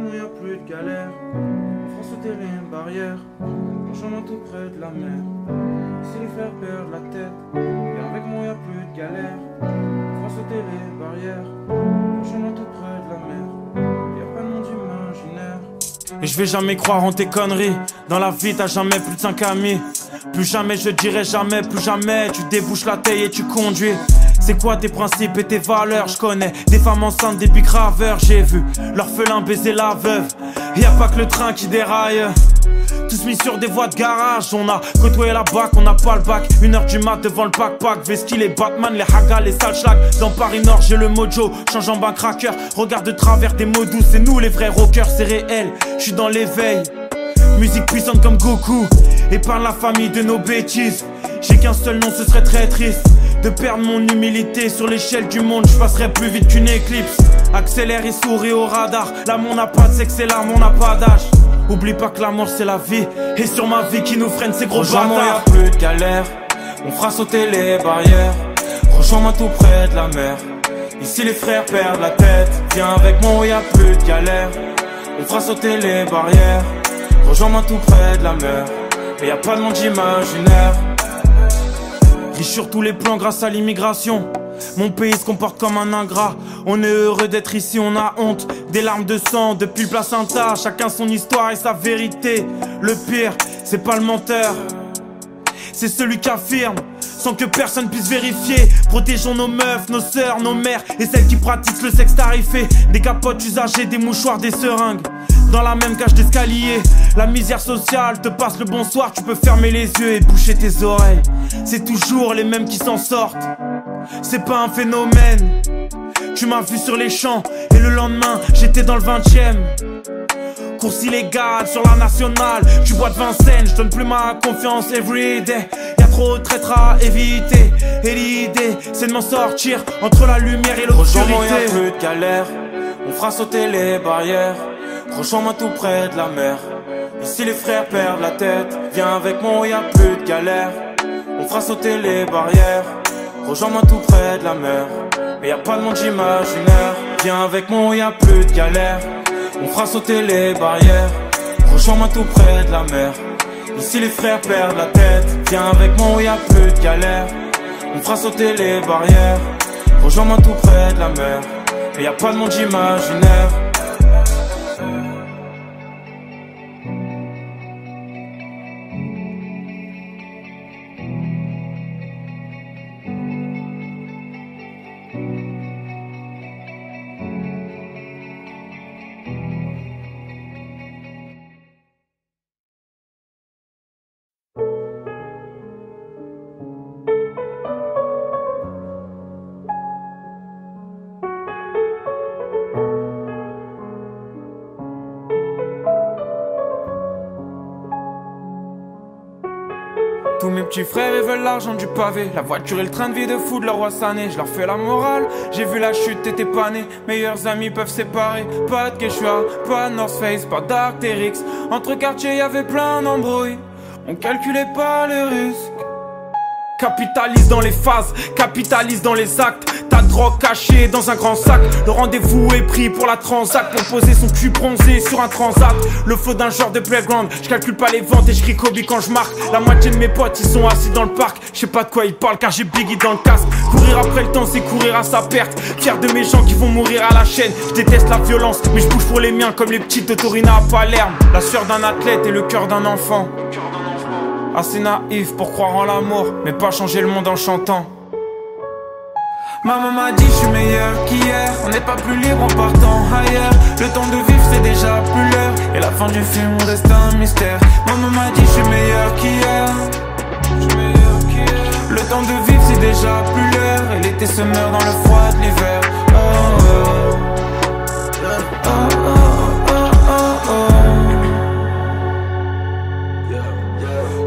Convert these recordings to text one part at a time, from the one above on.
moi y'a plus de galère. On fera sauter les barrières, en chemin tout près de la mer. Si les frères perdent la tête, viens avec moi y'a plus de galère. On fera sauter les barrières, en chemin tout près de la mer. Y'a pas de monde imaginaire. Et je vais jamais croire en tes conneries. Dans la vie t'as jamais plus de 5 amis. Plus jamais je dirai jamais, plus jamais. Tu débouches la taille et tu conduis. C'est quoi tes principes et tes valeurs? Je connais des femmes enceintes, des bigraveurs. J'ai vu l'orphelin baiser la veuve. Y'a pas que le train qui déraille. Tous mis sur des voies de garage. On a côtoyé la bac, on n'a pas le bac. 1h du mat devant le backpack. Veski, les Batman, les Haga, les sales schlags. Dans Paris Nord j'ai le mojo, change en bain cracker. Regarde de travers des mots doux, c'est nous les vrais rockers. C'est réel, je suis dans l'éveil. Musique puissante comme Goku. Épargne la famille de nos bêtises. J'ai qu'un seul nom, ce serait très triste de perdre mon humilité. Sur l'échelle du monde, je passerai plus vite qu'une éclipse. Accélère et souris au radar. L'amour n'a pas de sexe et l'arme, on n'a pas d'âge. Oublie pas que la mort c'est la vie. Et sur ma vie qui nous freine ces gros bâtards. Y'a plus de galère, on fera sauter les barrières. Rejoins-moi tout près de la mer. Ici les frères perdent la tête. Viens avec moi, y'a plus de galère. On fera sauter les barrières. Rejoins-moi tout près de la mer. Et y'a pas de monde imaginaire. Riche sur tous les plans grâce à l'immigration. Mon pays se comporte comme un ingrat. On est heureux d'être ici, on a honte. Des larmes de sang depuis le placenta. Chacun son histoire et sa vérité. Le pire, c'est pas le menteur, c'est celui qui affirme sans que personne puisse vérifier. Protégeons nos meufs, nos sœurs, nos mères et celles qui pratiquent le sexe tarifé. Des capotes usagées, des mouchoirs, des seringues dans la même cage d'escalier. La misère sociale te passe le bonsoir. Tu peux fermer les yeux et boucher tes oreilles. C'est toujours les mêmes qui s'en sortent. C'est pas un phénomène. Tu m'as vu sur les champs et le lendemain j'étais dans le 20e. Course illégale sur la nationale. Tu bois de Vincennes, je donne plus ma confiance everyday. Y'a trop de traîtres à éviter. Et l'idée c'est de m'en sortir entre la lumière et l'obscurité. Rejoins-moi, y'a plus de galère. On fera sauter les barrières. Rejoins-moi tout près de la mer. Ici les frères perdent la tête. Viens avec moi, y'a plus de galère. On fera sauter les barrières. Rejoins-moi tout près de la mer. Mais y'a pas de monde imaginaire. Viens avec moi, y'a plus de galère. On fera sauter les barrières. Rejoins-moi tout près de la mer. Ici les frères perdent la tête. Viens avec moi, y'a plus de galère. On fera sauter les barrières. Rejoins-moi tout près de la mer. Mais y'a pas de monde imaginaire. Tous mes petits frères ils veulent l'argent du pavé. La voiture et le train de vie de fou de leur roi sané. Je leur fais la morale, j'ai vu la chute, t'étais pas né. Meilleurs amis peuvent séparer. Pas de Quechua, pas de North Face, pas d'Arc'teryx. Entre quartiers y'avait plein d'embrouilles. On calculait pas les risques. Capitalise dans les phases, capitalise dans les actes. Ta drogue cachée dans un grand sac. Le rendez-vous est pris pour la transac. Pour poser son cul bronzé sur un transat. Le flow d'un genre de playground. Je calcule pas les ventes et je crie Kobe quand je marque. La moitié de mes potes ils sont assis dans le parc. Je sais pas de quoi ils parlent car j'ai Biggie dans le casque. Courir après le temps c'est courir à sa perte. Fier de mes gens qui vont mourir à la chaîne. Je déteste la violence mais je bouge pour les miens comme les petites de Torina à Palerme. La sueur d'un athlète et le cœur d'un enfant. Assez naïf pour croire en l'amour, mais pas changer le monde en chantant. Maman m'a dit je suis meilleur qu'hier. On n'est pas plus libre en partant ailleurs. Le temps de vivre c'est déjà plus l'heure. Et la fin du film reste un mystère. Maman m'a dit je suis meilleur qu'hier. Le temps de vivre c'est déjà plus l'heure. Et l'été se meurt dans le froid de l'hiver. Oh, oh. Oh, oh, oh, oh, oh.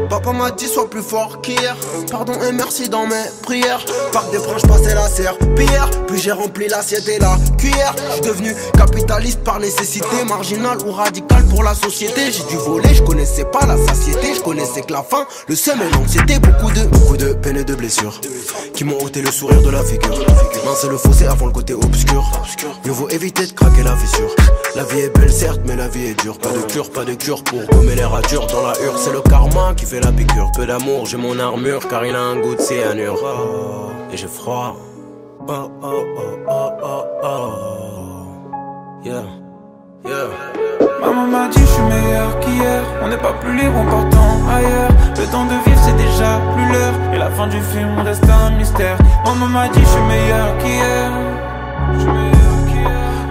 Papa m'a dit sois plus fort qu'hier. Pardon et merci dans mes prières. Par des branches passées la serpillière. Puis j'ai rempli l'assiette et la cuillère. J'suis devenu capitaliste par nécessité. Marginal ou radical pour la société. J'ai dû voler, je connaissais pas la satiété. Je connaissais que la faim, le seum et l'anxiété. Beaucoup de peines et de blessures qui m'ont ôté le sourire de la figure. Non c'est le fossé avant le côté obscur. Mieux vaut éviter de craquer la fissure. La vie est belle certes, mais la vie est dure. Pas de cure pour gommer les ratures dans la hure. C'est le karma qui fait la piqûre. Peu d'amour, j'ai mon armure, car il a un goût de cyanure. Et j'ai froid. Yeah. Maman m'a dit je suis meilleur qu'hier. On n'est pas plus libre en partant ailleurs. Le temps de vivre c'est déjà plus l'heure. Et la fin du film reste un mystère. Maman m'a dit je suis meilleur qu'hier.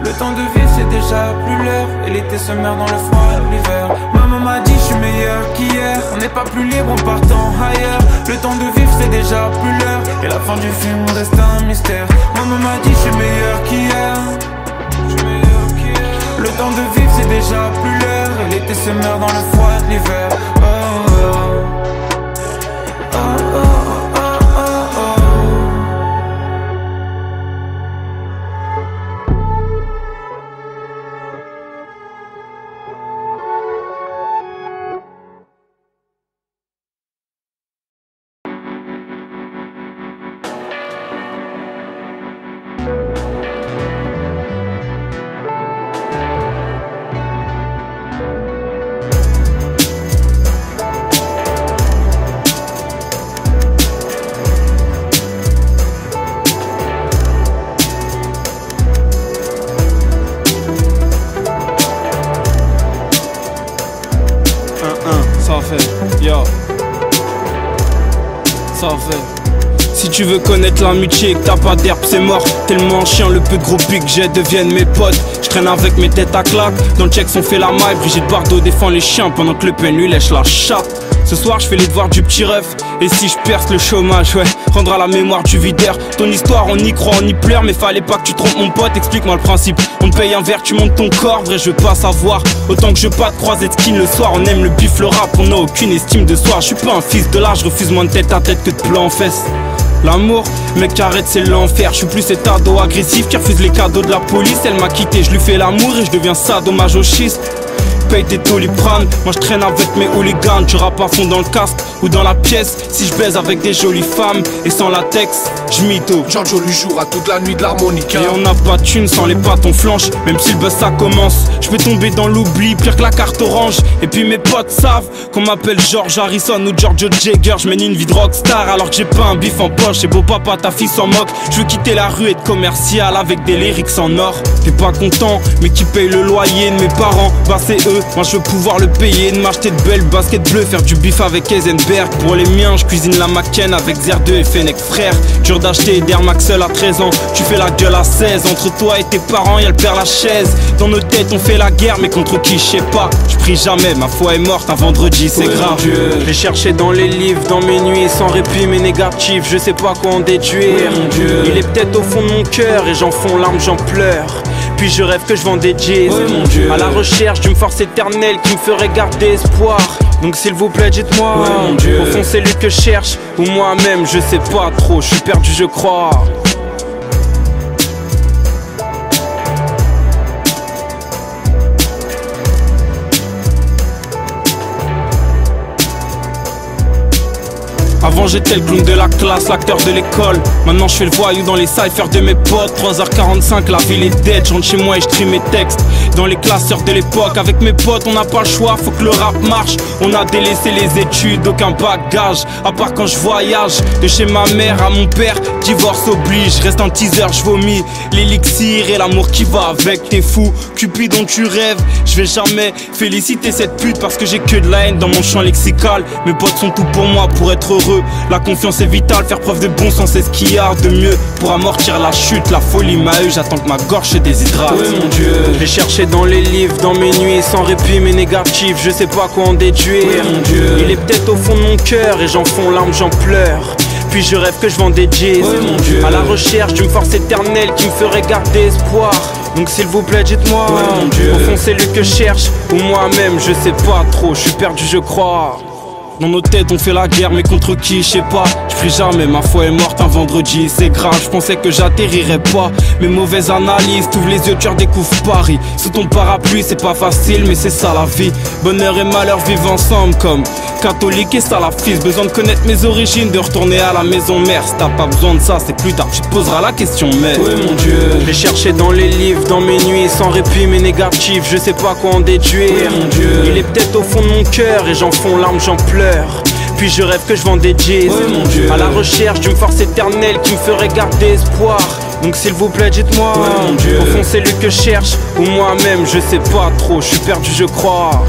Le temps de vivre c'est déjà plus l'heure. Et l'été se meurt dans le froid l'hiver. Maman m'a dit je suis meilleur qu'hier. On n'est pas plus libre en partant ailleurs. Le temps de vivre c'est déjà plus l'heure. Et la fin du film reste un mystère. Maman m'a dit je suis meilleur qu'hier. Le temps de vivre c'est déjà plus l'heure. Et l'été se meurt dans le froid de l'hiver. Ça fait. Si tu veux connaître l'amitié et que t'as pas d'herbe, c'est mort. Tellement chien, le peu de gros pics que j'ai deviennent mes potes. Je traîne avec mes têtes à claque. Dans le check, on fait la maille. Brigitte Bardot défend les chiens pendant que le pen lui lèche la chatte. Ce soir, je fais les devoirs du petit ref. Et si je perce le chômage, ouais, rendra la mémoire du videur. Ton histoire, on y croit, on y pleure. Mais fallait pas que tu trompes mon pote, explique-moi le principe. On te paye un verre, tu montes ton corps. Vrai, je veux pas savoir. Autant que je pas te croiser de skin le soir. On aime le bif, le rap, on a aucune estime de soi. Je suis pas un fils de là, je refuse moins de tête à tête que de plan en fesses. L'amour, mec arrête c'est l'enfer. Je suis plus cet ado agressif qui refuse les cadeaux de la police. Elle m'a quitté, je lui fais l'amour et je deviens sadomasochiste. Paye tes Doliprane, moi je traîne avec mes hooligans. Tu rappes à fond dans le casque ou dans la pièce. Si je baise avec des jolies femmes et sans latex, je mytho. Giorgio lui jouera toute la nuit de l'harmonica. Et on n'a pas de thune sans les pattes on flanche. Même si le buzz ça commence, je peux tomber dans l'oubli, pire que la carte orange. Et puis mes potes savent qu'on m'appelle George Harrison ou Giorgio Jagger. Je mène une vie de rockstar alors que j'ai pas un bif en poche. Et beau papa ta fille s'en moque. Je veux quitter la rue et être commercial avec des lyrics en or. T'es pas content mais qui paye le loyer de mes parents? Bah c'est eux. Moi je veux pouvoir le payer, de m'acheter de belles baskets bleues, faire du bif avec Heisenberg. Pour les miens, je cuisine la Macken avec Zer2 et Fennec frère. Dur d'acheter Air Maxwell à 13 ans, tu fais la gueule à 16. Entre toi et tes parents, y'a le père Lachaise. Dans nos têtes, on fait la guerre, mais contre qui, je sais pas. Je prie jamais, ma foi est morte un vendredi, c'est grave. J'ai cherché dans les livres, dans mes nuits, sans répit mais négatif. Je sais pas quoi en déduire. Il est peut-être au fond de mon cœur et j'en fonds larmes, j'en pleure. Puis je rêve que je vends des jeans. À la recherche d'une force éternelle qui me ferait garder espoir. Donc s'il vous plaît dites-moi, au fond c'est lui que je cherche. Ou moi-même je sais pas trop, je suis perdu je crois. Avant j'étais le clown de la classe, l'acteur de l'école. Maintenant je fais le voyou dans les cyphers de mes potes. 3h45 la ville est dead, je rentre chez moi et je trie mes textes. Dans les classeurs de l'époque, avec mes potes on n'a pas le choix, faut que le rap marche. On a délaissé les études, aucun bagage. À part quand je voyage, de chez ma mère à mon père. Divorce oblige, reste un teaser, je vomis l'élixir et l'amour qui va avec. T'es fou, Cupid dont tu rêves. Je vais jamais féliciter cette pute parce que j'ai que de la haine dans mon champ lexical. Mes potes sont tout pour moi pour être heureux. La confiance est vitale, faire preuve de bon sens c'est ce qu'il y a de mieux pour amortir la chute. La folie m'a eu, j'attends que ma gorge se déshydrate. Oui mon Dieu, je l'ai cherché dans les livres, dans mes nuits, sans répit mais négatif. Je sais pas quoi en déduire. Oui mon Dieu, il est peut-être au fond de mon cœur et j'en fonds larmes, j'en pleure. Puis je rêve que je vends des jeans. Oui mon Dieu, à la recherche d'une force éternelle qui me ferait garder espoir. Donc s'il vous plaît dites-moi, oui mon Dieu, au fond c'est lui que je cherche. Ou moi-même je sais pas trop, je suis perdu je crois. Dans nos têtes on fait la guerre, mais contre qui, je sais pas. Je prie jamais, ma foi est morte un vendredi, c'est grave. Je pensais que j'atterrirais pas, mes mauvaises analyses. T'ouvres les yeux, tu redécouvres Paris. Sous ton parapluie, c'est pas facile, mais c'est ça la vie. Bonheur et malheur vivent ensemble comme catholique et salafiste. Besoin de connaître mes origines, de retourner à la maison mère. Si t'as pas besoin de ça, c'est plus tard, tu te poseras la question, mais oui mon Dieu, j'ai cherché dans les livres, dans mes nuits, sans répit mais négatif, je sais pas quoi en déduire. Oui, mon Dieu, il est peut-être au fond de mon cœur et j'en fonds larmes, j'en pleure. Puis je rêve que je vends des jeans, oui, mon Dieu, à la recherche d'une force éternelle qui me ferait garder espoir. Donc s'il vous plaît dites-moi, oui, mon Dieu, au fond c'est lui que je cherche, ou moi-même je sais pas trop, je suis perdu je crois.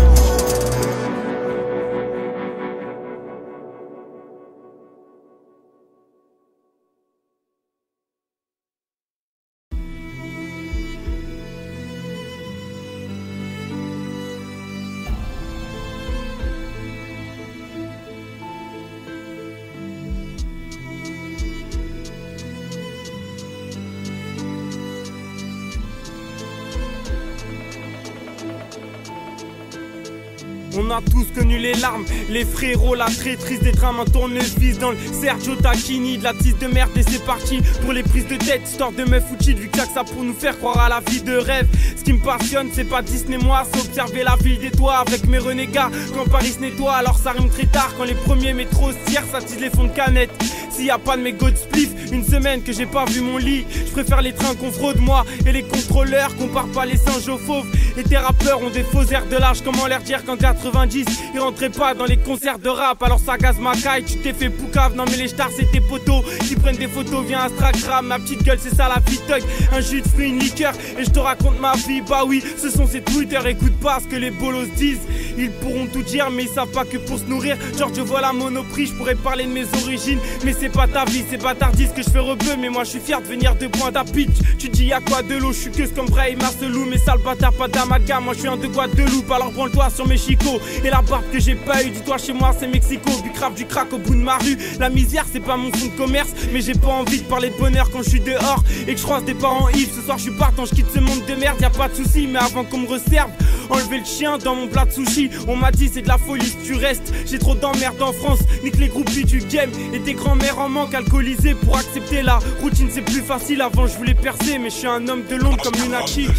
On a tous connu les larmes, les frérots, la traîtrise des drames, un tournevis dans le Sergio Tacchini, de la tisse de merde et c'est parti pour les prises de tête, histoire de meuf ou cheat, vu que ça pour nous faire croire à la vie de rêve. Ce qui me passionne, c'est pas Disney moi, c'est observer la ville des toits avec mes renégats. Quand Paris se nettoie, alors ça rime très tard, quand les premiers métros se tirent, ça tisse les fonds de canette. S'il y a pas de mégots de spliff, une semaine que j'ai pas vu mon lit, je préfère les trains qu'on fraude moi et les contrôleurs, compare pas les singes aux fauves. Et tes rappeurs ont des faux airs de l'âge, comment leur dire qu'en 90 ils rentraient pas dans les concerts de rap. Alors ça gaze ma caille, tu t'es fait poucave. Non mais les stars c'est tes potos qui prennent des photos via Instagram. Ma petite gueule c'est ça la vie thug, un jus de fruits, une liqueur et je te raconte ma vie. Bah oui, ce sont ces Twitter, écoute pas ce que les bolos disent. Ils pourront tout dire mais ils savent pas que pour se nourrir. Genre je vois la monoprix, je pourrais parler de mes origines, mais c'est pas ta vie, c'est bâtardise que je fais rebeu. Mais moi je suis fier de venir de Pointe à Pitch. Tu dis y'a quoi de l'eau, je suis queuse comme Bray Marcelou. Mais sale bâtard pas d'amalgame, moi je suis un de quoi de loup. Alors branle-toi sur mes chicots et la barbe que j'ai pas eu. Dis-toi chez moi c'est Mexico, du craft, du crack au bout de ma rue. La misère c'est pas mon fonds de commerce, mais j'ai pas envie de parler de bonheur quand je suis dehors et que je croise des parents Yves. Ce soir je suis partant, je quitte ce monde de merde, y'a pas de soucis. Mais avant qu'on me reserve, enlever le chien dans mon plat de sushi. On m'a dit c'est de la folie si tu restes. J'ai trop d'emmerdes en France, nique les groupies du game. Et tes grands-mères en manque alcoolisées pour accepter la routine. C'est plus facile, avant je voulais percer, mais je suis un homme de l'ombre comme Lunatic.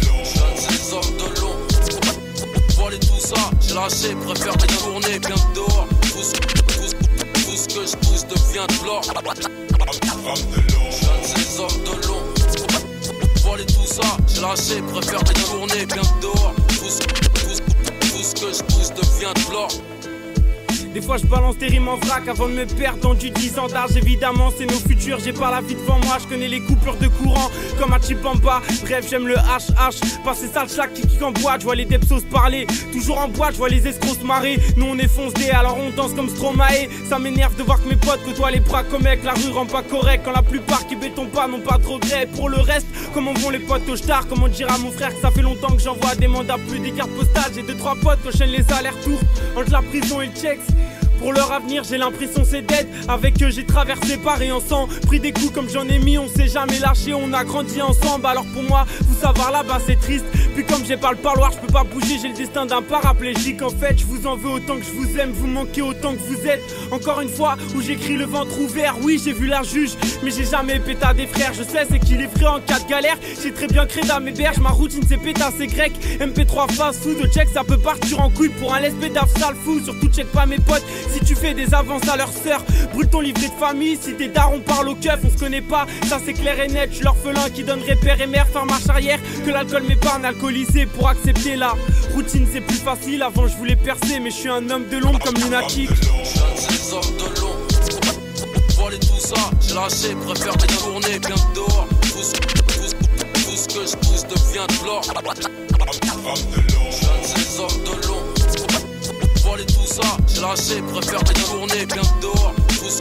Voler tout ça, j'ai lâché, préfère détourner bien dehors. Tout ce que je pousse devient de l'or. Ces hommes de long. Voler tout ça, j'ai lâché, préfère détourner bien dehors. Tout ce que je pousse devient de l'or. Des fois je balance des rimes en vrac avant de me perdre dans du 10 ans d'âge. Évidemment c'est nos futurs, j'ai pas la vie devant moi. Je connais les coupures de courant comme Achibamba. Bref j'aime le HH, passer ça le schlack qui en boîte. Je vois les depsos parler, toujours en boîte, je vois les escrocs se marrer. Nous on est foncedés alors on danse comme Stromae. Ça m'énerve de voir que mes potes côtoient les bras comme mec. La rue rend pas correct quand la plupart qui béton pas n'ont pas de regrets. Pour le reste, comment vont les potes au star? Comment dire à mon frère que ça fait longtemps que j'envoie des mandats plus des cartes postales. J'ai 2-3 potes qui enchaînent les allers-retours entre la prison et le checks. Pour leur avenir j'ai l'impression c'est dead. Avec eux j'ai traversé Paris ensemble, pris des coups comme j'en ai mis. On s'est jamais lâché, on a grandi ensemble. Alors pour moi, vous savoir là-bas c'est triste. Puis comme j'ai pas le parloir, je peux pas bouger. J'ai le destin d'un paraplégique. En fait je vous en veux autant que je vous aime. Vous manquez autant que vous êtes. Encore une fois où j'écris le ventre ouvert. Oui j'ai vu la juge, mais j'ai jamais péta des frères. Je sais c'est qu'il est frais en cas de galère. J'ai très bien créé dans mes berges. Ma routine c'est péta, c'est grec. MP3 fast food, au check ça peut partir en couille. Pour un lesbédaf sale fou, surtout check pas mes potes. Si tu fais des avances à leur sœur, brûle ton livret de famille. Si tes darons parlent au keuf, on se connaît pas, ça c'est clair et net. Je suis l'orphelin qui donne repère et mère, faire marche arrière. Que l'alcool m'épargne, alcoolisé pour accepter la routine c'est plus facile. Avant je voulais percer, mais je suis un homme de l'ombre comme Lunatic. Ces hommes de long. Voler tout ça, j'ai lâché, préfère détourner bien dehors. Tout ce que je pousse devient de l'or. Ces hommes de long. Voler tout ça, j'ai lâché, préfère détourner bien dehors. Tout ce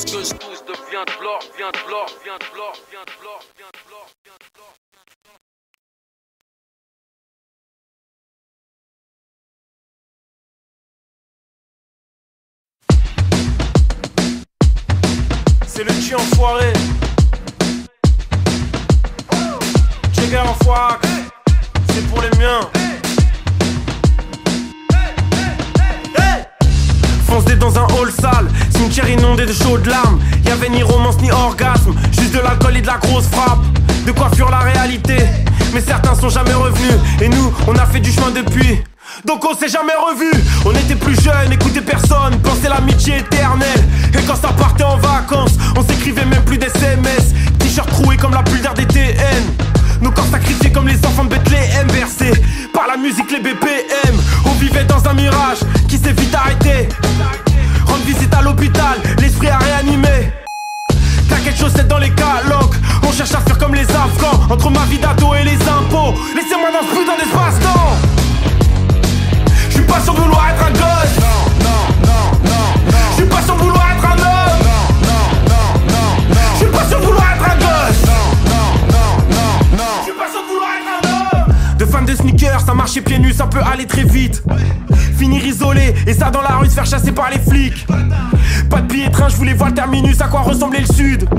que je pousse devient de l'or, vient de l'or, vient de l'or, vient de l'or, vient de l'or, vient de l'or. C'est le tue enfoiré. Jagger enfoiré. C'est pour les miens. Foncé dans un hall sale, cimetière inondé de chaudes larmes. Y'avait ni romance ni orgasme, juste de l'alcool et de la grosse frappe. De quoi fuir la réalité, mais certains sont jamais revenus. Et nous, on a fait du chemin depuis, donc on s'est jamais revus. On était plus jeunes, écoutait personne, pensait l'amitié éternelle. Et quand ça partait en vacances, on s'écrivait même plus d'SMS. T-shirt troué comme la pull d'air des TN. Nos corps sacrifiés comme les enfants de Bethléem. Bercés par la musique, les BPM. On vivait dans un mirage qui s'est vite arrêté. Rendre visite à l'hôpital, l'esprit a réanimé. Claquettes chaussettes dans les calanques, on cherche à faire comme les Afghans. Entre ma vie d'ado et les impôts, laissez-moi dans ce putain d'espace-temps. J'suis pas sur vouloir être un gosse. J'suis pas sur vouloir être un homme. J'suis pas sur vouloir être un gosse. J'suis pas sur vouloir être un homme. De fan de sneakers, ça marchait pieds nus, ça peut aller très vite. Finir isolé, et ça dans la rue, se faire chasser par les flics. Pas de billet de train, je voulais voir le terminus, à quoi ressemblait le sud.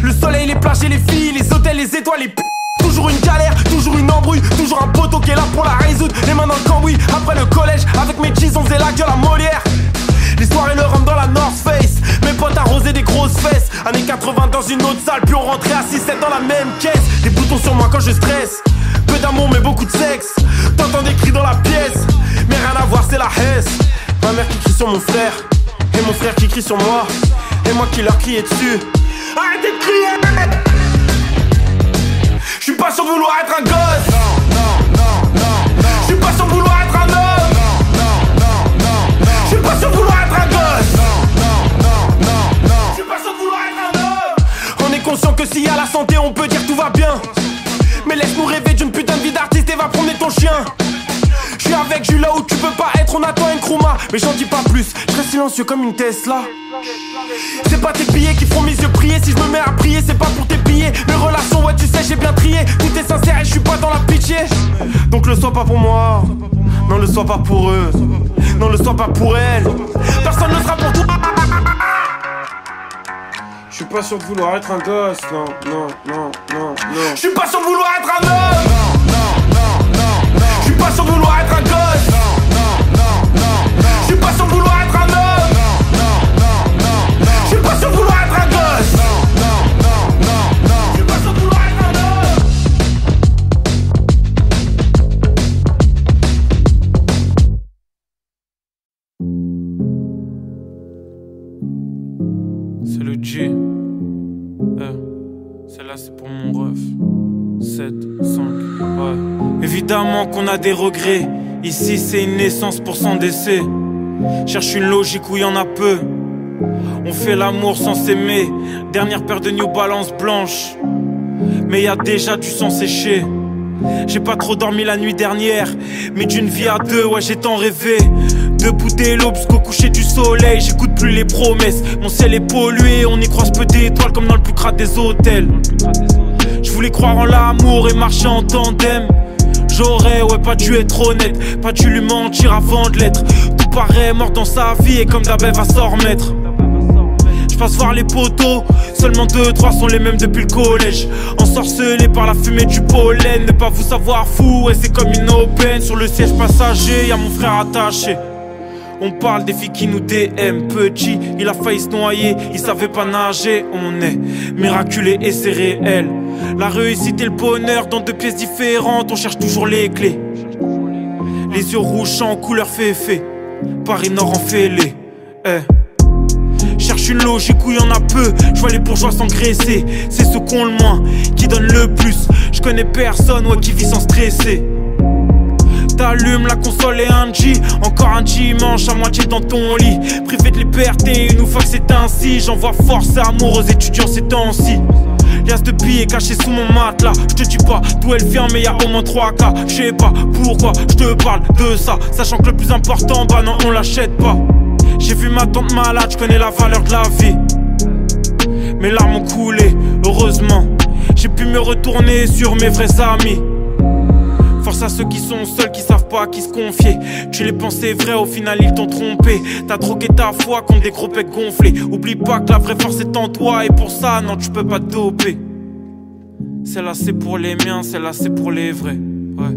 Le soleil, les plages et les filles, les hôtels, les étoiles, les p***. Toujours une galère, toujours une embrouille, toujours un poteau qui est là pour la résoudre. Les mains dans le cambouis, après le collège, avec mes jeans on faisait la gueule à Molière. Les soirées le rhum dans la North Face, mes potes arrosaient des grosses fesses. Années 80 dans une autre salle, puis on rentrait à 6-7 dans la même caisse. Des boutons sur moi quand je stresse, peu d'amour mais beaucoup de sexe. T'entends des cris dans la pièce, mais rien à voir c'est la Hesse. Ma mère qui crie sur mon frère, et mon frère qui crie sur moi, et moi qui leur criais dessus. Arrêtez de crier. J'suis pas sur vouloir être un gosse. J'suis pas sur vouloir être un homme. J'suis pas sur vouloir être un gosse. J'suis pas sur vouloir être un homme. On est conscient que s'il y a la santé on peut dire tout va bien. Mais laisse-nous rêver d'une putain de vie d'artiste et va promener ton chien. J'suis avec Jules là où tu peux pas être, on attend une Kruma. Mais j'en dis pas plus, je reste silencieux comme une Tesla. C'est pas tes billets qui feront mes yeux prier. Si je me mets à prier, c'est pas pour tes billets. Mes relations, ouais tu sais j'ai bien trié. Tout est sincère et je suis pas dans la pitié. Donc le sois pas pour moi, non le sois pas pour eux, non le sois pas pour elle. Personne ne sera pour toi. Je suis pas sûr de vouloir être un gosse, non, non, non, non, non. Je suis pas sûr de vouloir être un homme. Je suis pas sûr de vouloir être un gosse. Je suis pas sûr de vouloir être un homme. Je suis pas sûr de vouloir être un gosse. Je suis pas sûr de vouloir être un homme. C'est le G. Celle-là c'est pour mon ref. 7, 5, ouais. Évidemment qu'on a des regrets. Ici c'est une naissance pour s'en décès. Cherche une logique où y en a peu. On fait l'amour sans s'aimer. Dernière paire de New Balance blanche, mais y a déjà du sang séché. J'ai pas trop dormi la nuit dernière, mais d'une vie à deux, ouais j'ai tant rêvé. Debout dès l'aube jusqu'au coucher du soleil, j'écoute plus les promesses. Mon ciel est pollué, on y croise peu d'étoiles comme dans le plus crade des hôtels. Je voulais croire en l'amour et marcher en tandem. J'aurais, ouais, pas dû être honnête, pas dû lui mentir avant de l'être. Tout paraît mort dans sa vie et comme d'hab elle va s'en remettre. J'passe voir les poteaux, seulement 2-3 sont les mêmes depuis le collège. Ensorcelés par la fumée du pollen, ne pas vous savoir fou, ouais c'est comme une aubaine. Sur le siège passager, y'a mon frère attaché. On parle des filles qui nous DM. Petit, il a failli se noyer, il savait pas nager. On est miraculé et c'est réel. La réussite et le bonheur dans deux pièces différentes. On cherche toujours les clés. Les yeux rouges en couleur féfé, Paris Nord en fêlé. Cherche une logique où y en a peu. Je vois les bourgeois s'engraisser. C'est ceux qui ont le moins qui donnent le plus. Je connais personne, ouais, qui vit sans stresser. T'allumes la console et un G. Encore un dimanche à moitié dans ton lit. Privé de liberté, une fois que c'est ainsi. J'envoie force et amour aux étudiants ces temps-ci. Liasse de billets cachés sous mon matelas. Je te dis pas d'où elle vient mais y'a au moins 3 cas. Je sais pas pourquoi je te parle de ça, sachant que le plus important, bah non on l'achète pas. J'ai vu ma tante malade, je connais la valeur de la vie. Mes larmes ont coulé, heureusement. J'ai pu me retourner sur mes vrais amis. Force à ceux qui sont seuls, qui savent pas à qui se confier. Tu les pensais vrais, au final ils t'ont trompé. T'as troqué ta foi contre des gros pecs gonflés. Oublie pas que la vraie force est en toi. Et pour ça, non tu peux pas te doper. Celle-là c'est pour les miens, celle-là c'est pour les vrais. Ouais.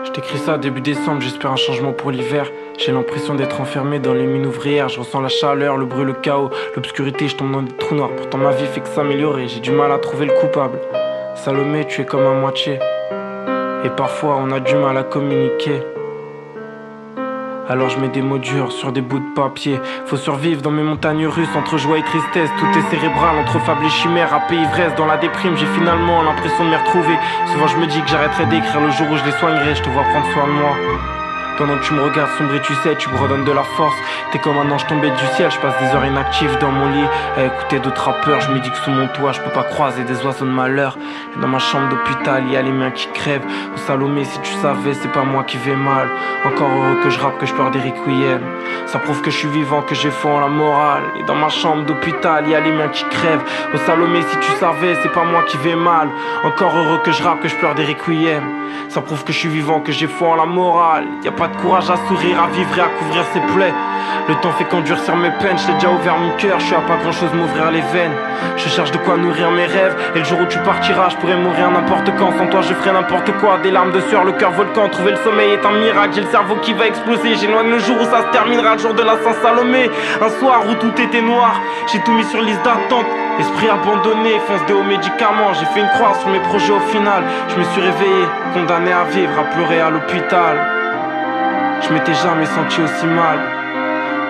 Je t'écris ça début décembre, j'espère un changement pour l'hiver. J'ai l'impression d'être enfermé dans les mines ouvrières. Je ressens la chaleur, le bruit, le chaos, l'obscurité, je tombe dans des trous noirs. Pourtant ma vie fait que s'améliorer, j'ai du mal à trouver le coupable. Salomé, tu es comme à moitié. Et parfois on a du mal à communiquer. Alors je mets des mots durs sur des bouts de papier. Faut survivre dans mes montagnes russes, entre joie et tristesse. Tout est cérébral, entre fables et chimères, rap et ivresse. Dans la déprime, j'ai finalement l'impression de m'y retrouver. Souvent je me dis que j'arrêterai d'écrire le jour où je les soignerai. Je te vois prendre soin de moi. Pendant que tu me regardes sombrer, tu sais, tu me redonnes de la force. T'es comme un ange tombé du ciel, je passe des heures inactives dans mon lit à écouter d'autres rappeurs. Je me dis que sous mon toit, je peux pas croiser des oiseaux de malheur. Et dans ma chambre d'hôpital, y a les miens qui crèvent. Oh Salomé, si tu savais, c'est pas moi qui vais mal. Encore heureux que je rappe, que je pleure des requiem. Ça prouve que je suis vivant, que j'ai foi en la morale. Et dans ma chambre d'hôpital, y a les miens qui crèvent. Oh Salomé, si tu savais, c'est pas moi qui vais mal. Encore heureux que je rappe, que je pleure des requiem. Ça prouve que je suis vivant, que j'ai foi en la morale. Y a pas de courage à sourire, à vivre et à couvrir ses plaies. Le temps fait qu'endurcir mes peines, je t'ai déjà ouvert mon cœur, je suis à pas grand chose m'ouvrir les veines. Je cherche de quoi nourrir mes rêves, et le jour où tu partiras, je pourrais mourir n'importe quand. Sans toi je ferai n'importe quoi, des larmes de sueur, le cœur volcan. Trouver le sommeil est un miracle, j'ai le cerveau qui va exploser. J'éloigne le jour où ça se terminera, le jour de la Saint-Salomé. Un soir où tout était noir, j'ai tout mis sur liste d'attente. Esprit abandonné, fonce des hauts médicaments. J'ai fait une croix sur mes projets au final. Je me suis réveillé, condamné à vivre, à pleurer à l'hôpital. Je m'étais jamais senti aussi mal.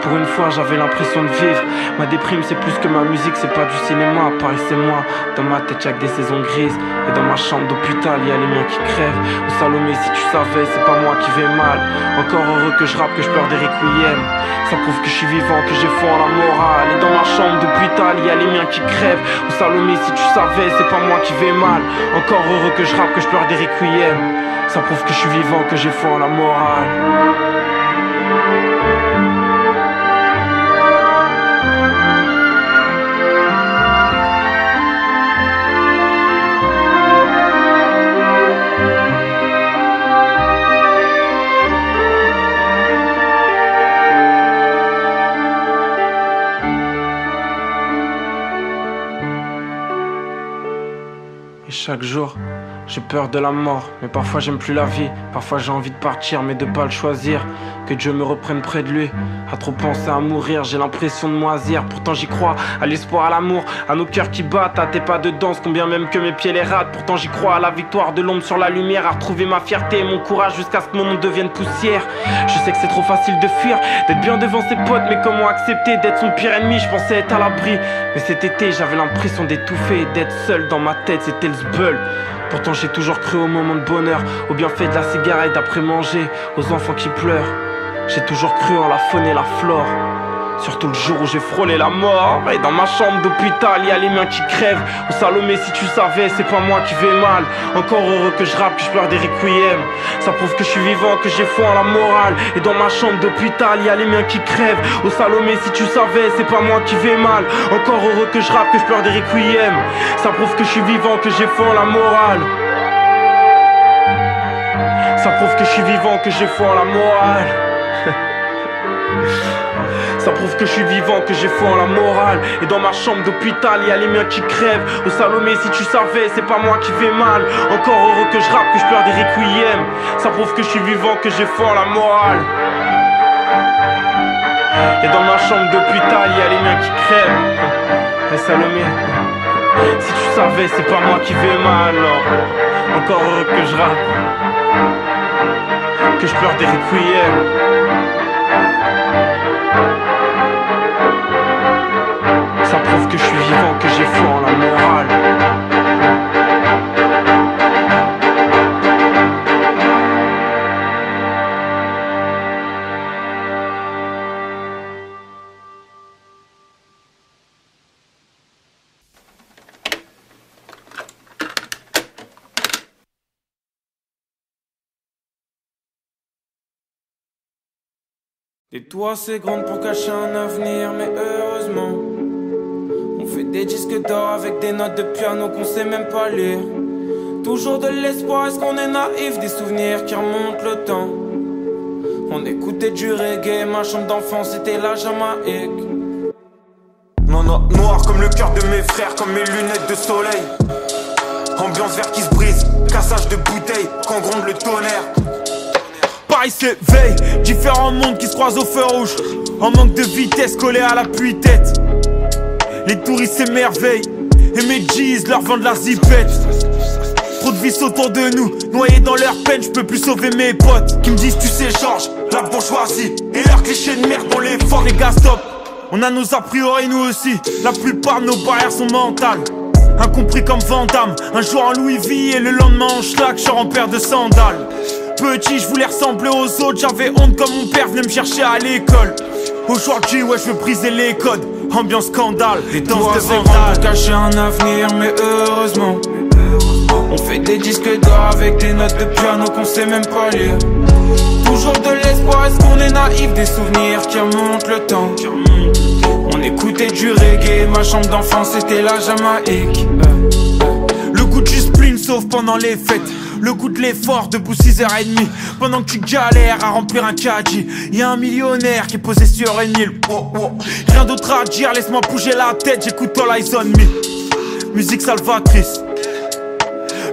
Pour une fois j'avais l'impression de vivre. Ma déprime c'est plus que ma musique, c'est pas du cinéma. Paris c'est moi, dans ma tête y'a que des saisons grises. Et dans ma chambre d'hôpital y'a les miens qui crèvent. Oh Salomé, si tu savais, c'est pas moi qui vais mal. Encore heureux que je rappe, que je pleure des requiems. Ça prouve que je suis vivant, que j'ai foi en la morale. Et dans ma chambre d'hôpital y'a les miens qui crèvent. Oh Salomé, si tu savais, c'est pas moi qui vais mal. Encore heureux que je rappe, que je pleure des requiems. Ça prouve que je suis vivant, que j'ai foi en la morale. Chaque jour, j'ai peur de la mort, mais parfois j'aime plus la vie. Parfois j'ai envie de partir, mais de pas le choisir. Que Dieu me reprenne près de lui. À trop penser à mourir, j'ai l'impression de moisir. Pourtant j'y crois, à l'espoir, à l'amour, à nos cœurs qui battent, à tes pas de danse, combien même que mes pieds les ratent. Pourtant j'y crois, à la victoire de l'ombre sur la lumière, à retrouver ma fierté et mon courage jusqu'à ce que mon monde devienne poussière. Je sais que c'est trop facile de fuir, d'être bien devant ses potes, mais comment accepter d'être son pire ennemi? Je pensais être à l'abri, mais cet été j'avais l'impression d'étouffer, d'être seul dans ma tête, c'était le zbeul. Pourtant j'ai toujours cru au moment de bonheur, au bienfait de la cigarette après manger, aux enfants qui pleurent. J'ai toujours cru en la faune et la flore, surtout le jour où j'ai frôlé la mort. Et dans ma chambre d'hôpital y'a les mains qui crèvent. Oh Salomé, si tu savais, c'est pas moi qui vais mal. Encore heureux que je rappe, que je pleure des requiems. Ça prouve que je suis vivant, que j'ai foi en la morale. Et dans ma chambre d'hôpital y'a les mains qui crèvent. Oh Salomé, si tu savais, c'est pas moi qui vais mal. Encore heureux que je rappe, que je pleure des requiems. Ça prouve que je suis vivant, que j'ai foi en la morale. Ça prouve que je suis vivant, que j'ai foi en la morale. Ça prouve que je suis vivant, que j'ai foi en la morale. Et dans ma chambre d'hôpital y'a les miens qui crèvent. Oh Salomé, si tu savais, c'est pas moi qui vais mal. Encore heureux que je rappe, que je pleure des requiems. Ça prouve que je suis vivant, que j'ai foi en la morale. Et dans ma chambre d'hôpital y'a les miens qui crèvent. Et Salomé, si tu savais, c'est pas moi qui vais mal. Encore heureux que je rappe, que je pleure des requiems. Ça prouve que je suis vivant, que j'ai foi en la morale. Des toits c'est grande pour cacher un avenir, mais heureusement on fait des disques d'or avec des notes de piano qu'on sait même pas lire. Toujours de l'espoir, est-ce qu'on est naïf? Des souvenirs qui remontent le temps. On écoutait du reggae, ma chambre d'enfance c'était la Jamaïque. Non, noir comme le cœur de mes frères, comme mes lunettes de soleil. Ambiance vert qui se brise, cassage de bouteilles, quand gronde le tonnerre. Paris s'éveille, différents mondes qui se croisent au feu rouge. En manque de vitesse, collé à l'appui-tête. Les touristes s'émerveillent, et mes G's leur vendent la zipette. Trop de vices autour de nous, noyés dans leur peine, je peux plus sauver mes potes. Qui me disent tu sais Georges, la bourgeoisie et leurs clichés de merde, on les force. Les gars stop, on a nos a priori nous aussi. La plupart de nos barrières sont mentales. Incompris comme Van Damme, un jour en Louis V et le lendemain en schlag, je en paire de sandales. Petit, je voulais ressembler aux autres, j'avais honte comme mon père venait me chercher à l'école. Aujourd'hui, ouais, je veux briser les codes, ambiance scandale, des danses de vandales. Pour cacher un avenir, mais heureusement on fait des disques d'or avec des notes de piano qu'on sait même pas lire. Toujours de l'espoir, est-ce qu'on est naïf? Des souvenirs qui remontent le temps. On écoutait du reggae, ma chambre d'enfance c'était la Jamaïque. Le goût du spleen sauf pendant les fêtes. Le goût de l'effort, debout 6h30. Pendant que tu galères à remplir un caddie, y'a un millionnaire qui est posé sur une île. Rien d'autre à dire, laisse-moi bouger la tête, j'écoute All Eyes on Me. Musique salvatrice.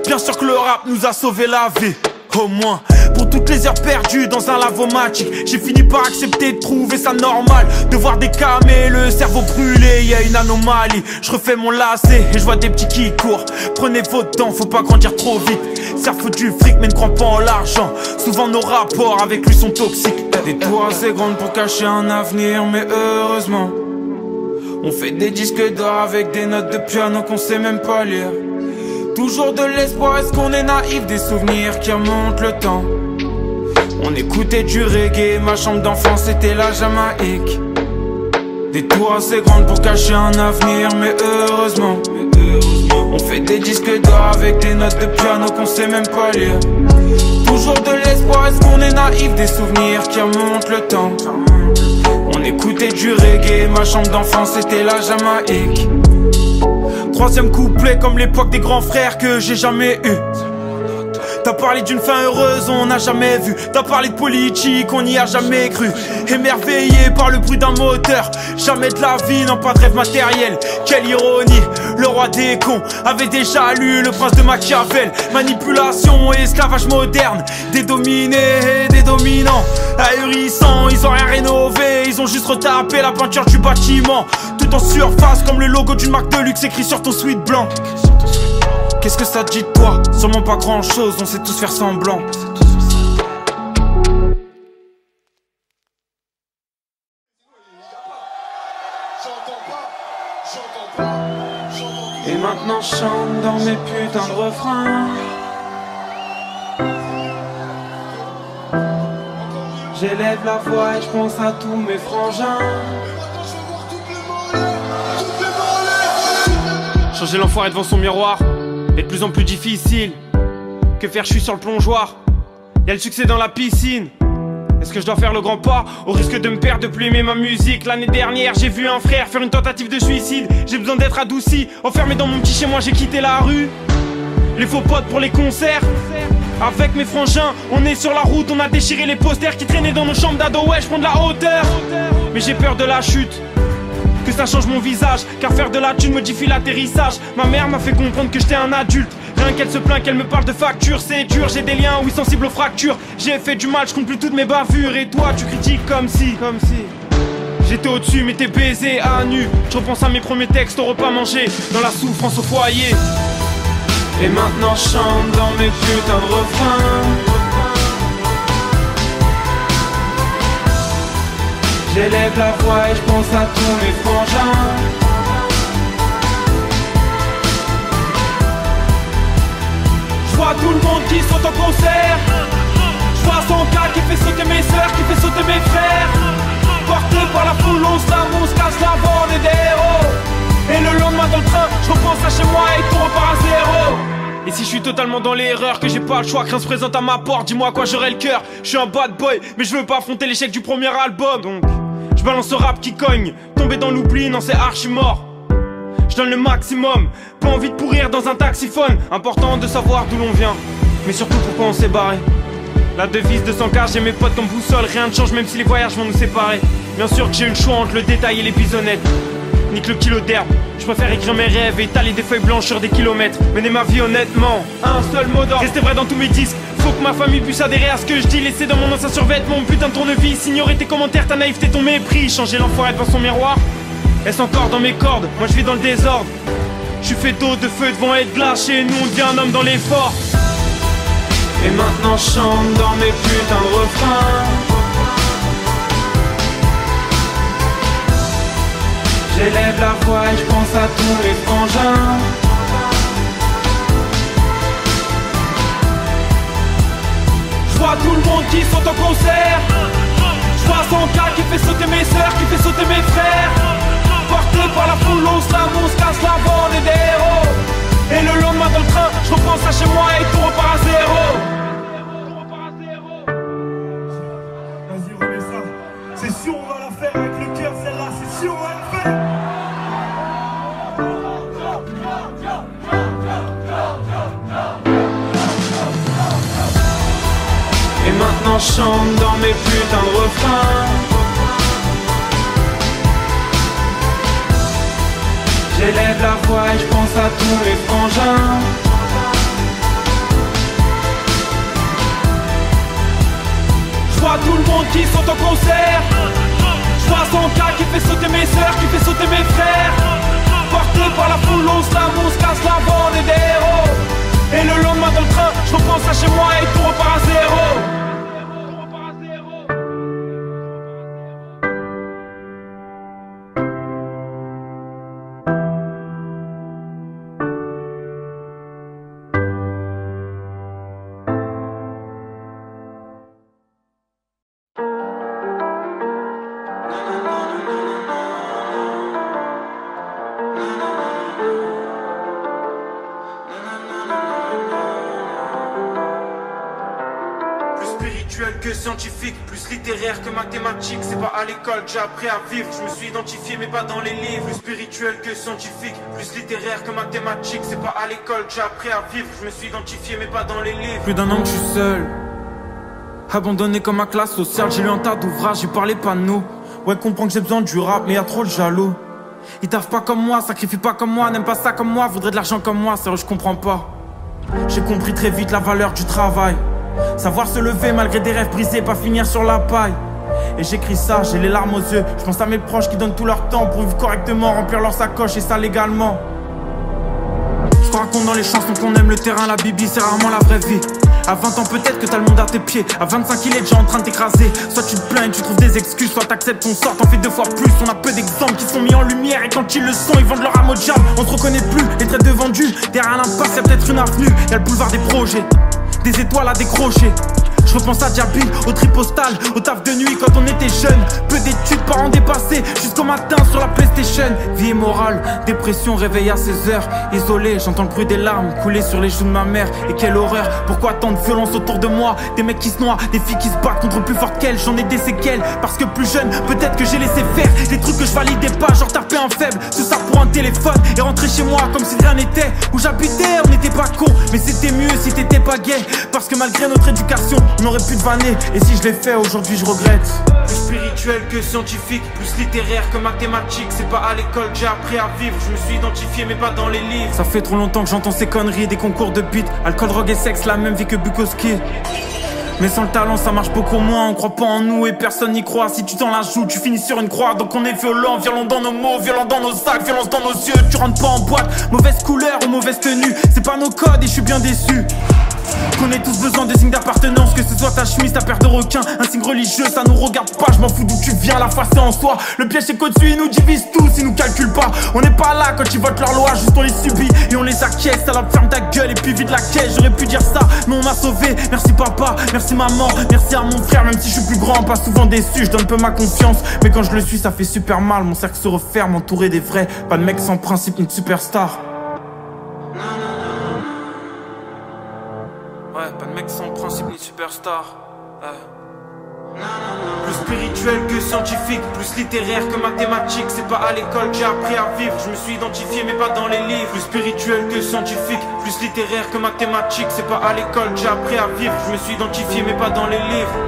Bien sûr que le rap nous a sauvé la vie. Au moins, pour toutes les heures perdues dans un lavomatique, j'ai fini par accepter de trouver ça normal. De voir des camés, le cerveau brûlé, y a une anomalie. Je refais mon lacet et je vois des petits qui courent. Prenez votre temps, faut pas grandir trop vite. Cerveau du fric mais ne crois pas en l'argent. Souvent nos rapports avec lui sont toxiques. Des tours assez grandes pour cacher un avenir, mais heureusement on fait des disques d'or avec des notes de piano qu'on sait même pas lire. Toujours de l'espoir, est-ce qu'on est naïf? Des souvenirs qui remontent le temps. On écoutait du reggae, ma chambre d'enfance c'était la Jamaïque. Des tours assez grandes pour cacher un avenir, mais heureusement on fait des disques d'or avec des notes de piano qu'on sait même pas lire. Toujours de l'espoir, est-ce qu'on est naïf? Des souvenirs qui remontent le temps. On écoutait du reggae, ma chambre d'enfance c'était la Jamaïque. Troisième couplet comme l'époque des grands frères que j'ai jamais eu. T'as parlé d'une fin heureuse, on n'a jamais vu. T'as parlé de politique, on n'y a jamais cru. Émerveillé par le bruit d'un moteur. Jamais de la vie, non pas de rêve matériel. Quelle ironie, le roi des cons avait déjà lu le prince de Machiavel. Manipulation et esclavage moderne. Des dominés et des dominants. Ahurissants, ils ont rien rénové. Ils ont juste retapé la peinture du bâtiment. Tout en surface comme le logo d'une marque de luxe écrit sur ton sweat blanc. Qu'est-ce que ça te dit de toi? Sûrement pas grand chose, on sait tous faire semblant. Et maintenant je chante dans mes putains de refrains. J'élève la voix et je pense à tous mes frangins. Changer l'enfoiré devant son miroir est de plus en plus difficile. Que faire, je suis sur le plongeoir. Y'a le succès dans la piscine. Est-ce que je dois faire le grand pas au risque de me perdre, de plus aimer ma musique? L'année dernière j'ai vu un frère faire une tentative de suicide. J'ai besoin d'être adouci, enfermé dans mon petit chez moi, j'ai quitté la rue. Les faux potes pour les concerts. Avec mes frangins, on est sur la route, on a déchiré les posters qui traînaient dans nos chambres d'ado. Ouais, je prends de la hauteur, mais j'ai peur de la chute. Que ça change mon visage, car faire de la thune modifie l'atterrissage. Ma mère m'a fait comprendre que j'étais un adulte. Rien qu'elle se plaint, qu'elle me parle de facture. C'est dur, j'ai des liens, oui, sensibles aux fractures. J'ai fait du mal, je compte plus toutes mes bavures. Et toi, tu critiques comme si j'étais au-dessus, mais t'es baisé à nu. Je repense à mes premiers textes au repas mangé, dans la souffrance au foyer. Et maintenant je chante dans mes putains de refrains. J'élève la voix et je pense à tous mes frangins. Je vois tout le monde qui saute au concert. Je vois son gars qui fait sauter mes sœurs, qui fait sauter mes frères. Porté par la foule, on se lave, on se casse la bande des héros. Et le lendemain dans le train, je repense à chez moi et tout repart à zéro. Et si je suis totalement dans l'erreur, que j'ai pas le choix, que rien se présente à ma porte, dis-moi quoi j'aurai le cœur. Je suis un bad boy, mais je veux pas affronter l'échec du premier album. Donc, je balance ce rap qui cogne. Tomber dans l'oubli, non c'est archi mort. Je donne le maximum, pas envie de pourrir dans un taxiphone. Important de savoir d'où l'on vient, mais surtout pourquoi on s'est barré. La devise de 100K, j'ai mes potes comme boussole. Rien ne change même si les voyages vont nous séparer. Bien sûr que j'ai eu le choix entre le détail et les bisonnettes. nique le kilo d'herbe. Je préfère écrire mes rêves et étaler des feuilles blanches sur des kilomètres. Mener ma vie honnêtement, un seul mot d'ordre, rester vrai dans tous mes disques. Faut que ma famille puisse adhérer à ce que je dis. Laisser dans mon ancien survêtement mon putain de tournevis. Ignorer tes commentaires, ta naïveté, ton mépris. Changer l'enfoiré devant son miroir. Est-ce encore dans mes cordes? Moi je vis dans le désordre. Je suis fait d'eau, de feu, de vent et de glace. Chez nous on devient un homme dans l'effort. Et maintenant je chante dans mes putains de refrains. J'élève la voix et je pense à tous les frangins. Je vois tout le monde qui saute en concert. Je vois son gars qui fait sauter mes sœurs, qui fait sauter mes frères. Porté par la foule, on se lave, on se casse la bande et des héros. Et le lendemain dans le train, je reprends ça chez moi et tout repart à zéro. Vas-y, remets ça. C'est sûr, on va la faire avec le cœur, celle-là, c'est sûr, on va la faire. Et maintenant je chante dans mes putains de refrains. J'élève la voix et je pense à tous les frangins. Je vois tout le monde qui saute en concert. Je vois son gars qui fait sauter mes sœurs, qui fait sauter mes frères. Porté par la foule, on se lave, on se casse la bande et des héros. Et le lendemain dans le train, je reprends ça chez moi et tout repart à zéro. Que scientifique, plus littéraire que mathématique. C'est pas à l'école que j'ai appris à vivre. Je me suis identifié mais pas dans les livres. Plus spirituel que scientifique, plus littéraire que mathématique. C'est pas à l'école que j'ai appris à vivre. Je me suis identifié mais pas dans les livres. Plus d'un an que je suis seul, abandonné comme ma classe sociale. J'ai lu un tas d'ouvrages, j'ai parlé pas de nous. Ouais, comprends que j'ai besoin du rap, mais y'a trop de jaloux. Ils taffent pas comme moi, sacrifient pas comme moi, n'aiment pas ça comme moi, voudraient de l'argent comme moi. Sérieux, je comprends pas. J'ai compris très vite la valeur du travail. Savoir se lever malgré des rêves brisés, pas finir sur la paille. Et j'écris ça, j'ai les larmes aux yeux. Je pense à mes proches qui donnent tout leur temps pour vivre correctement, remplir leur sacoche et ça légalement. Je te raconte dans les chansons qu'on aime le terrain, la bibi, c'est rarement la vraie vie. À 20 ans peut-être que t'as le monde à tes pieds. À 25 il est déjà en train de t'écraser. Soit tu te plains et tu trouves des excuses, soit t'acceptes ton sort, t'en fais 2 fois plus. On a peu d'exemples qui sont mis en lumière. Et quand ils le sont, ils vendent leur âme au diable. On se reconnaît plus, les traites de vendus. Derrière l'impasse y'a peut-être une avenue. Y'a le boulevard des projets, des étoiles à décrocher. Je repense à Diaby, au tri postal, au taf de nuit quand on était jeune. Peu d'études, parents dépassés, jusqu'au matin sur la PlayStation. Vie morale, dépression, réveil à 16h. Isolé, j'entends le bruit des larmes couler sur les joues de ma mère. Et quelle horreur, pourquoi tant de violence autour de moi? Des mecs qui se noient, des filles qui se battent contre plus fortes qu'elles. J'en ai des séquelles, parce que plus jeune, peut-être que j'ai laissé faire des trucs que je validais pas, genre taper un faible. Tout ça pour un téléphone, et rentrer chez moi comme si rien n'était. Où j'habitais, on n'était pas con, mais c'était mieux si t'étais pas gay. Parce que malgré notre éducation, on aurait pu te vanner, et si je l'ai fait aujourd'hui je regrette. Plus spirituel que scientifique, plus littéraire que mathématique. C'est pas à l'école que j'ai appris à vivre. Je me suis identifié mais pas dans les livres. Ça fait trop longtemps que j'entends ces conneries, des concours de beat, alcool, drogue et sexe, la même vie que Bukowski. Mais sans le talent ça marche beaucoup moins. On croit pas en nous et personne n'y croit. Si tu t'en la joues tu finis sur une croix. Donc on est violent, violent dans nos mots, violent dans nos sacs, violence dans nos yeux. Tu rentres pas en boîte, mauvaise couleur ou mauvaise tenue. C'est pas nos codes et je suis bien déçu. Qu'on ait tous besoin de signes d'appartenance. Que ce soit ta chemise, ta paire de requins, un signe religieux, ça nous regarde pas. Je m'en fous d'où tu viens, la foi c'est en soi. Le piège c'est qu'au-dessus ils nous divisent tous, ils nous calculent pas. On n'est pas là quand ils votent leur loi, juste on les subit et on les acquiesce. Alors ferme ta gueule et puis vide la caisse. J'aurais pu dire ça, mais on m'a sauvé. Merci papa, merci maman, merci à mon frère. Même si je suis plus grand, pas souvent déçu, je donne peu ma confiance. Mais quand je le suis ça fait super mal. Mon cercle se referme, entouré des vrais. Pas de mec sans principe ni de superstar. Ouais, pas de mec sans principe ni superstar. Plus spirituel que scientifique, plus littéraire que mathématique. C'est pas à l'école que j'ai appris à vivre. Je me suis identifié mais pas dans les livres. Plus spirituel que scientifique, plus littéraire que mathématique. C'est pas à l'école que j'ai appris à vivre. Je me suis identifié mais pas dans les livres.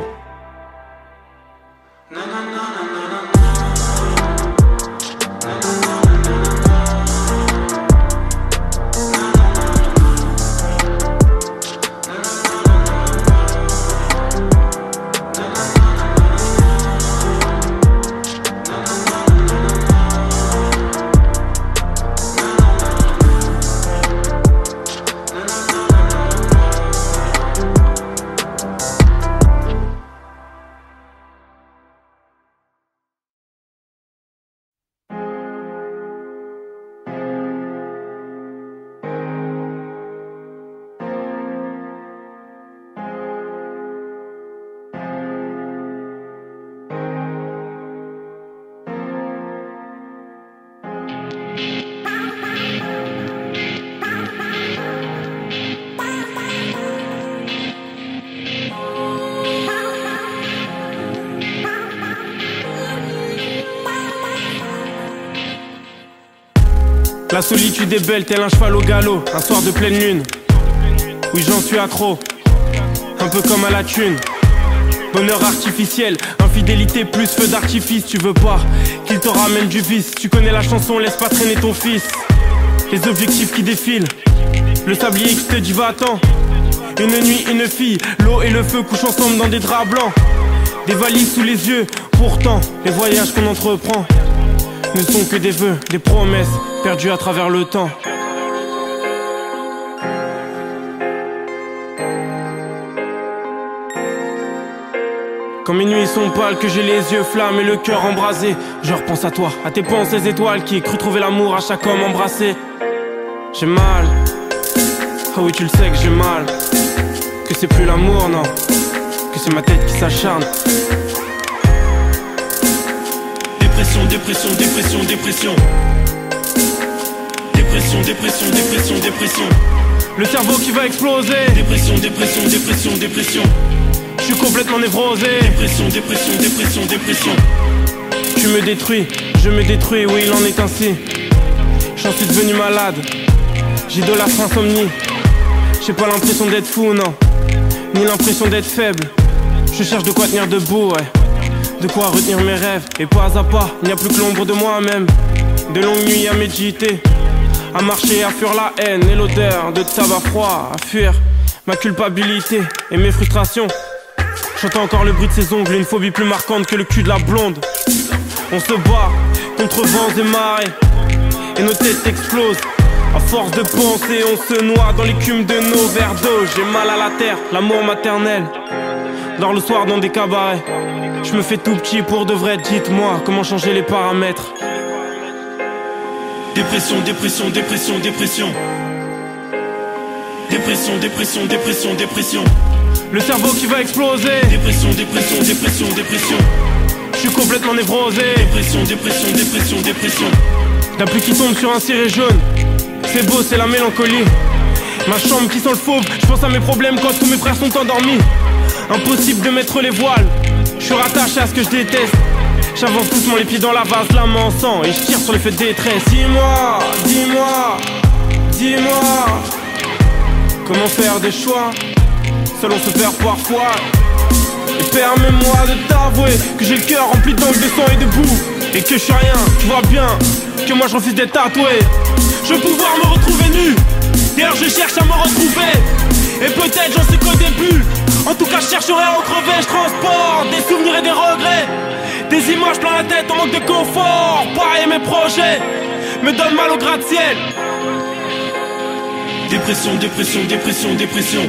La solitude est belle, tel un cheval au galop. Un soir de pleine lune, oui j'en suis accro, un peu comme à la thune. Bonheur artificiel, infidélité plus feu d'artifice. Tu veux pas qu'il te ramène du vice. Tu connais la chanson, laisse pas traîner ton fils. Les objectifs qui défilent, le sablier qui te dit va-t'en. Une nuit, une fille, l'eau et le feu couchent ensemble dans des draps blancs. Des valises sous les yeux, pourtant les voyages qu'on entreprend ne sont que des vœux, des promesses perdues à travers le temps. Quand mes nuits sont pâles, que j'ai les yeux flammes et le cœur embrasé, je repense à toi, à tes pensées étoiles qui cru trouver l'amour à chaque homme embrassé. J'ai mal, ah oui tu le sais que j'ai mal, que c'est plus l'amour non, que c'est ma tête qui s'acharne. Dépression, dépression, dépression, dépression. Dépression, dépression, dépression, dépression. Le cerveau qui va exploser. Dépression, dépression, dépression, dépression. Je suis complètement névrosé. Dépression, dépression, dépression, dépression. Tu me détruis, je me détruis, oui il en est ainsi. J'en suis devenu malade, j'idolâtre insomnie. J'ai pas l'impression d'être fou, non, ni l'impression d'être faible. Je cherche de quoi tenir debout, ouais, de quoi retenir mes rêves. Et pas à pas, il n'y a plus que l'ombre de moi-même. De longues nuits à méditer, à marcher, à fuir la haine et l'odeur de tabac froid, à fuir ma culpabilité et mes frustrations. J'entends encore le bruit de ses ongles, une phobie plus marquante que le cul de la blonde. On se bat contre vents et marées, et nos têtes explosent. À force de penser, on se noie dans l'écume de nos verres d'eau. J'ai mal à la terre, l'amour maternel. Dors le soir dans des cabarets. Je me fais tout petit pour de vrai, dites-moi comment changer les paramètres. Dépression, dépression, dépression, dépression. Dépression, dépression, dépression, dépression. Le cerveau qui va exploser. Dépression, dépression, dépression, dépression. Je suis complètement névrosé. Dépression, dépression, dépression, dépression. La pluie qui tombe sur un ciré jaune, c'est beau, c'est la mélancolie. Ma chambre qui sent le fauve, je pense à mes problèmes quand tous mes frères sont endormis. Impossible de mettre les voiles, je suis rattaché à ce que je déteste. J'avance doucement les pieds dans la vase, la main en sang, et je tire sur les feux de détresse. Dis-moi, dis-moi, dis-moi, comment faire des choix, seul on se perd parfois. Et permets-moi de t'avouer que j'ai le cœur rempli d'angles de sang et de boue, et que je suis rien, tu vois bien que moi je refuse d'être tatoué. Je veux pouvoir me retrouver nu, d'ailleurs je cherche à me retrouver. Et peut-être j'en sais qu'au début, en tout cas je chercherai à en crever. Je transporte des souvenirs et des regrets, des images plein la tête en manque de confort. Pareil mes projets me donnent mal au gratte-ciel. Dépression, dépression, dépression, dépression.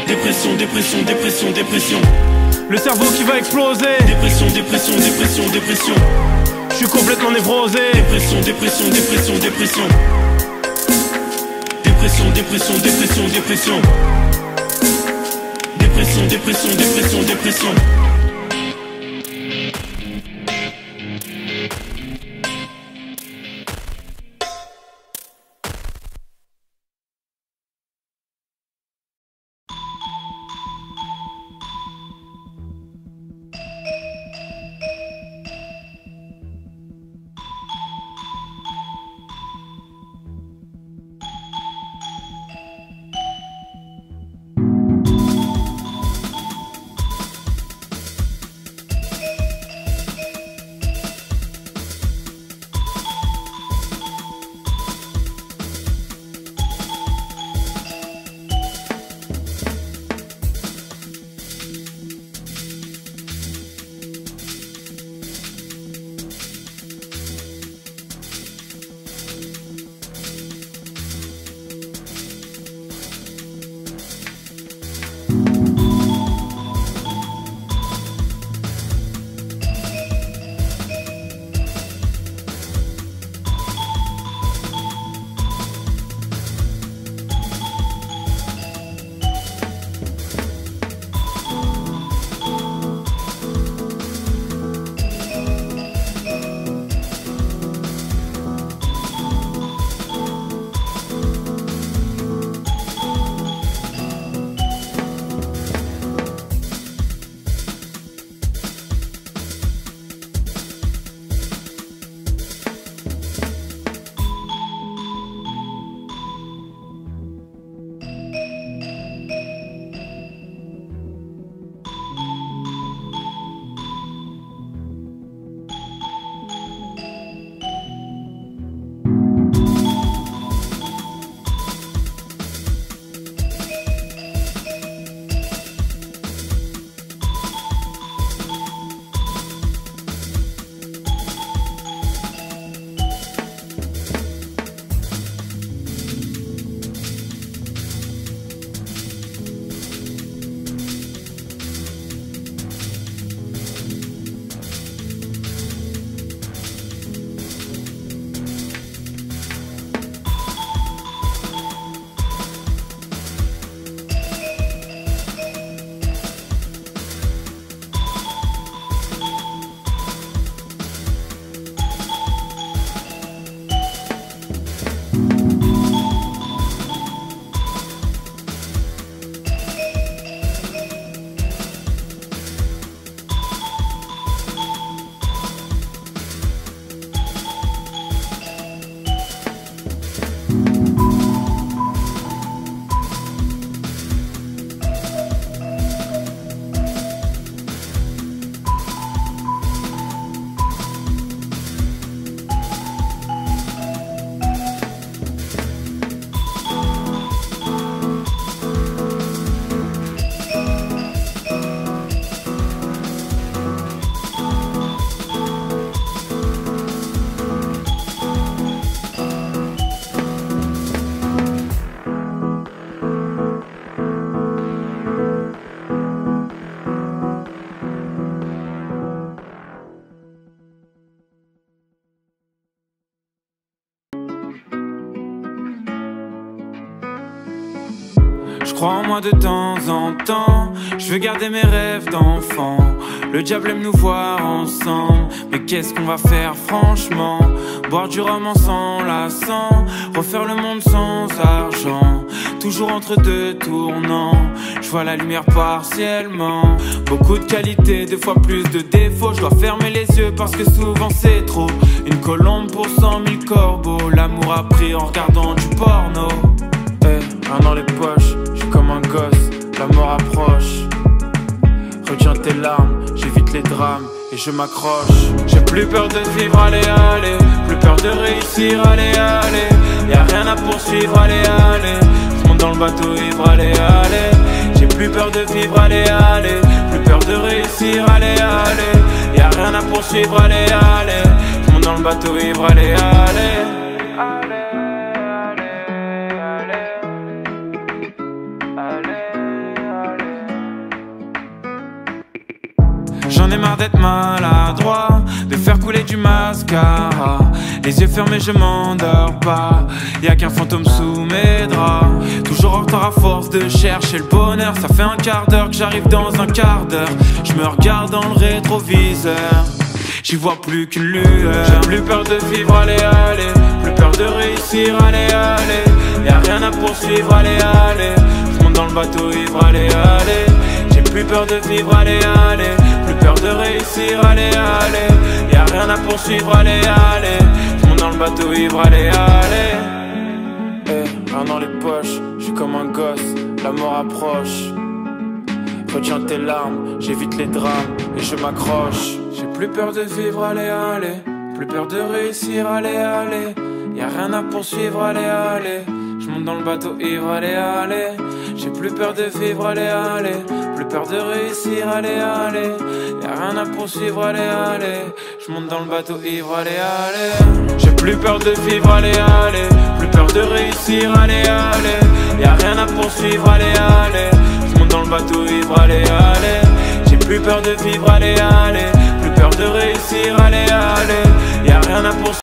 Dépression, dépression, dépression, dépression. Le cerveau qui va exploser. Dépression, dépression, dépression, dépression. Je suis complètement névrosé. Dépression, dépression, dépression, dépression. Dépression, dépression, dépression, dépression. Dépression, dépression, dépression, dépression. crois en moi de temps en temps. Je veux garder mes rêves d'enfant. Le diable aime nous voir ensemble. Mais qu'est-ce qu'on va faire franchement? Boire du rhum en s'enlaçant, refaire le monde sans argent. Toujours entre deux tournants, je vois la lumière partiellement. Beaucoup de qualités, deux fois plus de défauts. Je dois fermer les yeux parce que souvent c'est trop. Une colombe pour 100 000 corbeaux. L'amour a pris en regardant du porno. Rien dans les poches, je suis comme un gosse, la mort approche. Retiens tes larmes, j'évite les drames et je m'accroche. J'ai plus peur de vivre, allez, allez. Plus peur de réussir, allez, allez. Y'a rien à poursuivre, allez, allez. Je monte dans le bateau ivre, allez, allez. J'ai plus peur de vivre, allez, allez. Plus peur de réussir, allez, allez. Y'a rien à poursuivre, allez, allez. Je monte dans le bateau ivre, allez, allez. J'en ai marre d'être maladroit, de faire couler du mascara. Les yeux fermés, je m'endors pas. Y'a qu'un fantôme sous mes draps. Toujours en retard à force de chercher le bonheur. Ça fait un quart d'heure que j'arrive dans un quart d'heure. Je me regarde dans le rétroviseur, j'y vois plus qu'une lueur. J'ai plus peur de vivre, allez, allez. Plus peur de réussir, allez, allez. Y'a rien à poursuivre, allez, allez. Je monte dans le bateau ivre, allez, allez. J'ai plus peur de vivre, allez, allez. Plus peur de réussir, allez, allez. Y'a rien à poursuivre, allez, allez. Je monte dans le bateau ivre, allez, allez. Rien dans les poches, je suis comme un gosse, la mort approche. Retiens tes larmes, j'évite les drames et je m'accroche. J'ai plus peur de vivre, allez, allez. Plus peur de réussir, allez, allez. Y'a rien à poursuivre, allez, allez. Je monte dans le bateau ivre, allez, allez. J'ai plus peur de vivre, allez, allez. Plus peur de réussir, allez, allez. Y'a rien à poursuivre, allez, allez. Je monte dans le bateau ivre, allez, allez. J'ai plus peur de vivre, allez, allez. Plus peur de réussir, allez, allez. Y'a rien à poursuivre, allez, allez. Je monte dans le bateau ivre, allez, allez. J'ai plus peur de vivre, allez, allez. Plus peur de réussir, allez, allez. Y'a rien à poursuivre.